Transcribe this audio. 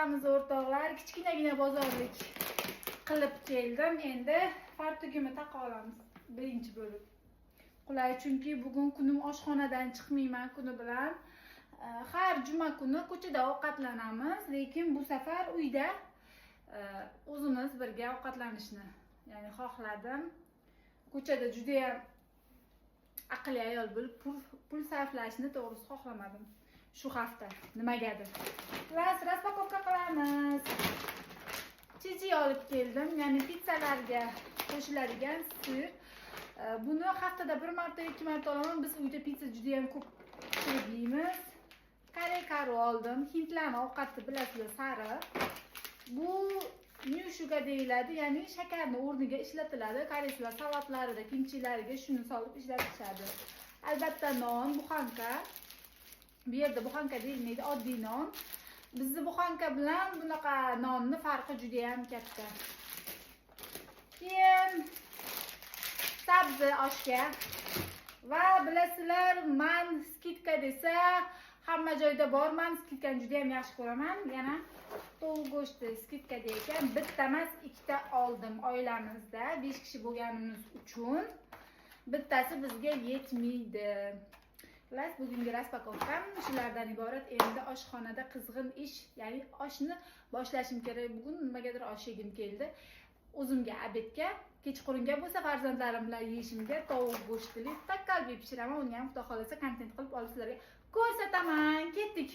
bo'lamiz o'rtoqlar. Kichkinagina bozorlik qilib keldim. Endi fartugimni taqa olamiz birinchi bo'lib. Qulay, chunki bugun kunim oshxonadan chiqmayman kuni bilan. Har juma kuni ko'chada ovqatlanamiz, lekin bu safar uyda o'zimiz birga ovqatlanishni ya'ni xohladim. Ko'chada juda ham aqlli ayol bo'lib pul sarflashni to'g'risi xohlamadim shu hafta nimagadir. Raspakovka qilamiz. Chichi olib keldim, ya'ni pizzalarga qo'shiladigan sir. Buni haftada bir marta, ikki marta olaman. Biz uyda pizza juda ham ko'p yeymiz. Kare oldim. Hindlarning ovqati bilasizlar, sariq. Bu new sugar deyiladi, ya'ni shakarni o'rniga ishlatiladi. Koreyslar salatlarida, kimchilariga shuni solib ishlatishadi. Albatta non, buxanka. Bu yerda buxanka deyilmaydi, oddiy non. Bizning buxanka bilan bunaqa nonni farqi juda ham katta. Keyin sabzi oshga va bilasizlar, men skidka desa hamma joyda borman, skidkani juda ham yaxshi ko'raman. Yana tovuq go'shti skidkada ekan, bitta emas, ikkita oldim oilamizda, 5 kishi bo'lganimiz uchun. Bittasi bizga yetmaydi. Xullas, bugungi raspakovkam shulardan iborat. Endi oshxonada qizg'in ish, ya'ni oshni boshlashim kerak. Bugun nimagadir osh yegim keldi. O'zimga obedga, kechqurunga bo'lsa farzandlarim bilan yeyishimga tovuq go'shtli takkalbi pishiraman. Uni ham xudo xolasa kontent qilib olib sizlarga ko'rsataman. Ketdik.